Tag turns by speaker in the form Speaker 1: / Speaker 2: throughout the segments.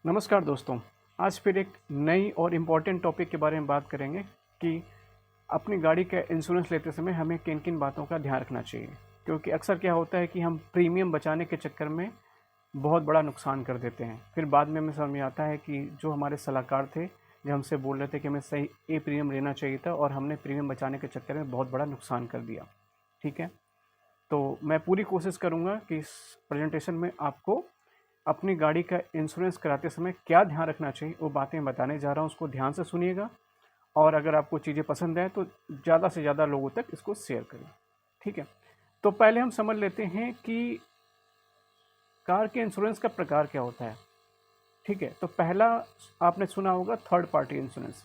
Speaker 1: नमस्कार दोस्तों। आज फिर एक नई और इम्पॉर्टेंट टॉपिक के बारे में बात करेंगे कि अपनी गाड़ी का इंश्योरेंस लेते समय हमें किन किन बातों का ध्यान रखना चाहिए। क्योंकि अक्सर क्या होता है कि हम प्रीमियम बचाने के चक्कर में बहुत बड़ा नुकसान कर देते हैं। फिर बाद में हमें समझ में आता है कि जो हमारे सलाहकार थे, जो हमसे बोल रहे थे कि हमें सही प्रीमियम लेना चाहिए था और हमने प्रीमियम बचाने के चक्कर में बहुत बड़ा नुकसान कर दिया। ठीक है, तो मैं पूरी कोशिश करूँगा कि इस प्रेजेंटेशन में आपको अपनी गाड़ी का इंश्योरेंस कराते समय क्या ध्यान रखना चाहिए वो बातें बताने जा रहा हूँ। उसको ध्यान से सुनिएगा और अगर आपको चीज़ें पसंद आए तो ज़्यादा से ज़्यादा लोगों तक इसको शेयर करें। ठीक है, तो पहले हम समझ लेते हैं कि कार के इंश्योरेंस का प्रकार क्या होता है। ठीक है, तो पहला आपने सुना होगा third party insurance.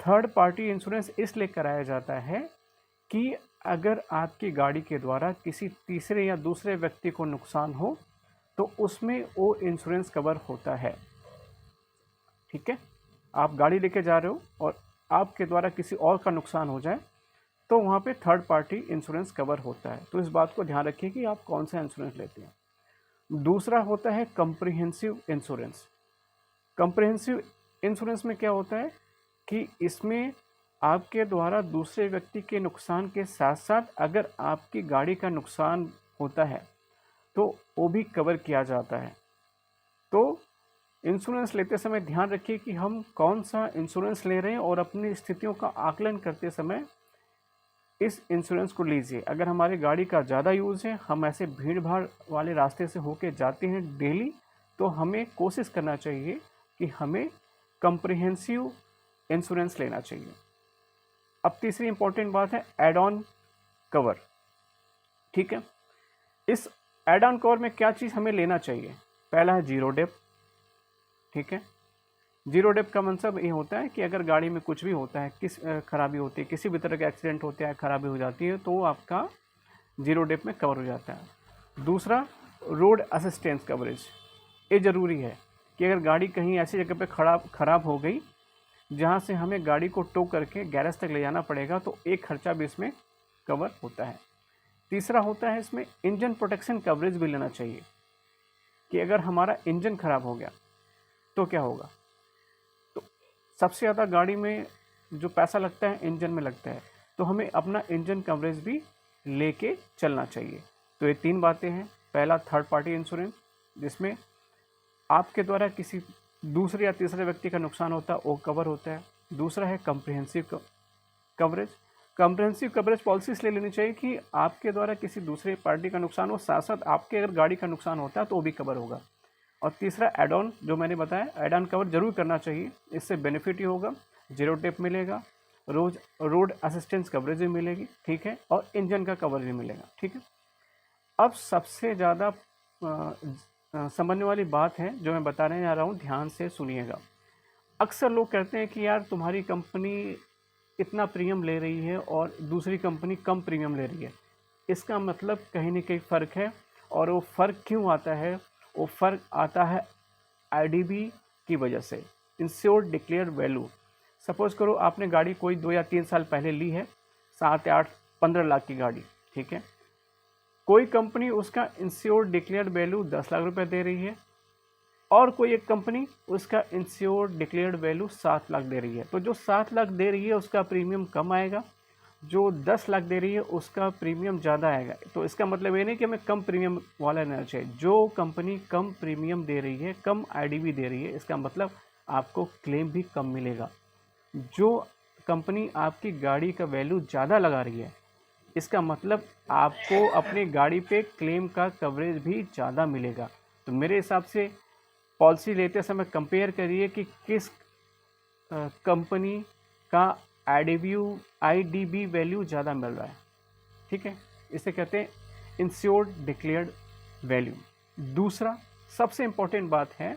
Speaker 1: Third party insurance इसलिए कराया जाता है कि अगर आपकी गाड़ी के द्वारा किसी तीसरे या दूसरे व्यक्ति को नुकसान हो तो उसमें वो इंश्योरेंस कवर होता है। ठीक है, आप गाड़ी लेके जा रहे हो और आपके द्वारा किसी और का नुकसान हो जाए तो वहाँ पे थर्ड पार्टी इंश्योरेंस कवर होता है। तो इस बात को ध्यान रखिए कि आप कौन सा इंश्योरेंस लेते हैं। दूसरा होता है कम्प्रिहेंसिव इंश्योरेंस। कम्प्रिहेंसिव इंश्योरेंस में क्या होता है कि इसमें आपके द्वारा दूसरे व्यक्ति के नुकसान के साथ साथ अगर आपकी गाड़ी का नुकसान होता है तो वो भी कवर किया जाता है। तो इंश्योरेंस लेते समय ध्यान रखिए कि हम कौन सा इंश्योरेंस ले रहे हैं और अपनी स्थितियों का आकलन करते समय इस इंश्योरेंस को लीजिए। अगर हमारी गाड़ी का ज़्यादा यूज़ है, हम ऐसे भीड़ भाड़ वाले रास्ते से होके जाते हैं डेली, तो हमें कोशिश करना चाहिए कि हमें कम्प्रिहेंसिव इंश्योरेंस लेना चाहिए। अब तीसरी इंपॉर्टेंट बात है एड ऑन कवर। ठीक है, इस एड ऑन कवर में क्या चीज़ हमें लेना चाहिए। पहला है जीरो डेप। ठीक है, जीरो डेप का मतलब ये होता है कि अगर गाड़ी में कुछ भी होता है, खराबी होती है, किसी भी तरह का एक्सीडेंट होता है, खराबी हो जाती है, तो आपका जीरो डेप में कवर हो जाता है। दूसरा, रोड असिस्टेंस कवरेज। ये ज़रूरी है कि अगर गाड़ी कहीं ऐसी जगह पे खराब हो गई जहाँ से हमें गाड़ी को टो करके गैरेज तक ले जाना पड़ेगा तो एक खर्चा भी इसमें कवर होता है। तीसरा होता है इसमें इंजन प्रोटेक्शन कवरेज भी लेना चाहिए कि अगर हमारा इंजन खराब हो गया तो क्या होगा। तो सबसे ज़्यादा गाड़ी में जो पैसा लगता है इंजन में लगता है, तो हमें अपना इंजन कवरेज भी लेके चलना चाहिए। तो ये तीन बातें हैं। पहला थर्ड पार्टी इंश्योरेंस जिसमें आपके द्वारा किसी दूसरे या तीसरे व्यक्ति का नुकसान होता है वो कवर होता है। दूसरा है comprehensive coverage. Comprehensive coverage policy इसलिए लेनी चाहिए कि आपके द्वारा किसी दूसरे पार्टी का नुकसान हो, साथ साथ आपके अगर गाड़ी का नुकसान होता है तो वो भी कवर होगा। और तीसरा एड ऑन, जो मैंने बताया, एड ऑन कवर जरूर करना चाहिए। इससे बेनिफिट ही होगा, जीरो टेप मिलेगा, रोड असिस्टेंस कवरेज भी मिलेगी। ठीक है, और इंजन का कवर भी मिलेगा। ठीक है, अब सबसे ज़्यादा समझने वाली बात है जो मैं बताने जा रहा हूँ, ध्यान से सुनिएगा। अक्सर लोग कहते हैं कि यार तुम्हारी कंपनी इतना प्रीमियम ले रही है और दूसरी कंपनी कम प्रीमियम ले रही है। इसका मतलब कहीं ना कहीं फ़र्क है। और वो फ़र्क क्यों आता है? वो फ़र्क आता है आईडीबी की वजह से, इंश्योर्ड डिक्लेयर्ड वैल्यू। सपोज़ करो आपने गाड़ी कोई 2 या 3 साल पहले ली है, 7 या 8 15 लाख की गाड़ी। ठीक है, कोई कंपनी उसका इंश्योर्ड डिक्लेयर्ड वैल्यू 10 लाख रुपए दे रही है और कोई एक कंपनी उसका इंश्योर्ड डिक्लेयर्ड वैल्यू 7 लाख दे रही है। तो जो 7 लाख दे रही है उसका प्रीमियम कम आएगा, जो 10 लाख दे रही है उसका प्रीमियम ज़्यादा आएगा। तो इसका मतलब ये नहीं कि हमें कम प्रीमियम वाला लेना चाहिए। जो कंपनी कम प्रीमियम दे रही है, कम आईडीवी दे रही है, इसका मतलब आपको क्लेम भी कम मिलेगा। जो कंपनी आपकी गाड़ी का वैल्यू ज़्यादा लगा रही है, इसका मतलब आपको अपनी गाड़ी पे क्लेम का कवरेज भी ज़्यादा मिलेगा। तो मेरे हिसाब से पॉलिसी लेते समय कंपेयर करिए कि किस कंपनी का आईडीबी वैल्यू ज़्यादा मिल रहा है। ठीक है, इसे कहते हैं इंश्योर्ड डिक्लेयर्ड वैल्यू। दूसरा सबसे इम्पोर्टेंट बात है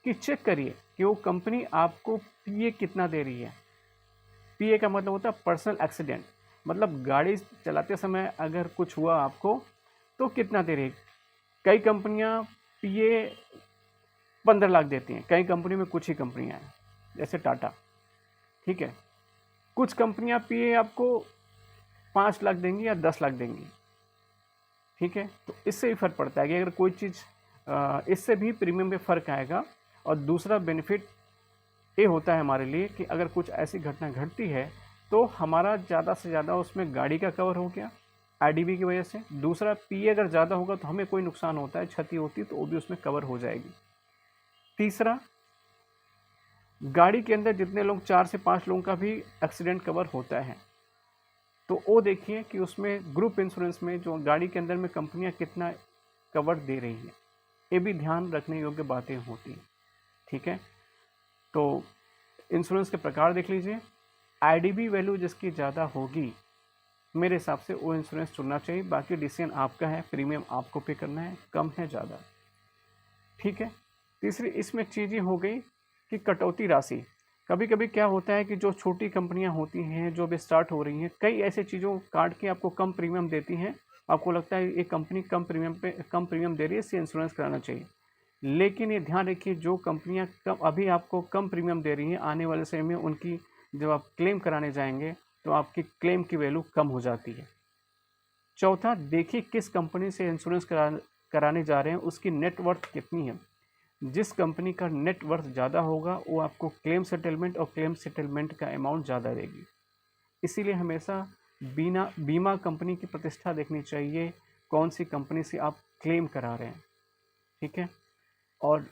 Speaker 1: कि चेक करिए कि वो कंपनी आपको पीए कितना दे रही है। पीए का मतलब होता है पर्सनल एक्सीडेंट, मतलब गाड़ी चलाते समय अगर कुछ हुआ आपको तो कितना दे रही है। कई कंपनियां पीए 15 लाख देती हैं, कई कंपनी में कुछ ही कंपनियां हैं जैसे टाटा। ठीक है, कुछ कंपनियां पीए आपको 5 लाख देंगी या 10 लाख देंगी। ठीक है, तो इससे भी फर्क पड़ता है कि अगर कोई चीज़ इससे भी प्रीमियम पे फ़र्क आएगा। और दूसरा बेनिफिट ये होता है हमारे लिए कि अगर कुछ ऐसी घटना घटती है तो हमारा ज़्यादा से ज़्यादा उसमें गाड़ी का कवर हो गया आईडीबी की वजह से। दूसरा पीए अगर ज़्यादा होगा तो हमें कोई नुकसान होता है, क्षति होती है, तो वो भी उसमें कवर हो जाएगी। तीसरा, गाड़ी के अंदर जितने लोग 4 से 5 लोगों का भी एक्सीडेंट कवर होता है, तो वो देखिए कि उसमें ग्रुप इंश्योरेंस में जो गाड़ी के अंदर में कंपनियां कितना कवर दे रही हैं, ये भी ध्यान रखने योग्य बातें होती हैं। ठीक है, तो इंश्योरेंस के प्रकार देख लीजिए। आईडीबी वैल्यू जिसकी ज़्यादा होगी मेरे हिसाब से वो इंश्योरेंस चुनना चाहिए। बाकी डिसीजन आपका है, प्रीमियम आपको पे करना है, कम है ज़्यादा। ठीक है, तीसरी इसमें चीज़ें हो गई कि कटौती राशि। कभी कभी क्या होता है कि जो छोटी कंपनियां होती हैं जो भी स्टार्ट हो रही हैं, कई ऐसे चीज़ों काट के आपको कम प्रीमियम देती हैं। आपको लगता है ये कंपनी कम प्रीमियम दे रही है, इससे इंश्योरेंस कराना चाहिए। लेकिन ये ध्यान रखिए, जो कंपनियां अभी आपको कम प्रीमियम दे रही हैं, आने वाले समय में उनकी जब आप क्लेम कराने जाएंगे तो आपकी क्लेम की वैल्यू कम हो जाती है। चौथा, देखिए किस कंपनी से इंश्योरेंस कराने जा रहे हैं, उसकी नेटवर्थ कितनी है। जिस कंपनी का नेटवर्थ ज़्यादा होगा वो आपको क्लेम सेटलमेंट का अमाउंट ज़्यादा देगी। इसीलिए हमेशा बीमा कंपनी की प्रतिष्ठा देखनी चाहिए, कौन सी कंपनी से आप क्लेम करा रहे हैं। ठीक है, और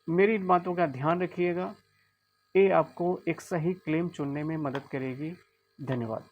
Speaker 1: मेरी इन बातों का ध्यान रखिएगा, ये आपको एक सही क्लेम चुनने में मदद करेगी। धन्यवाद।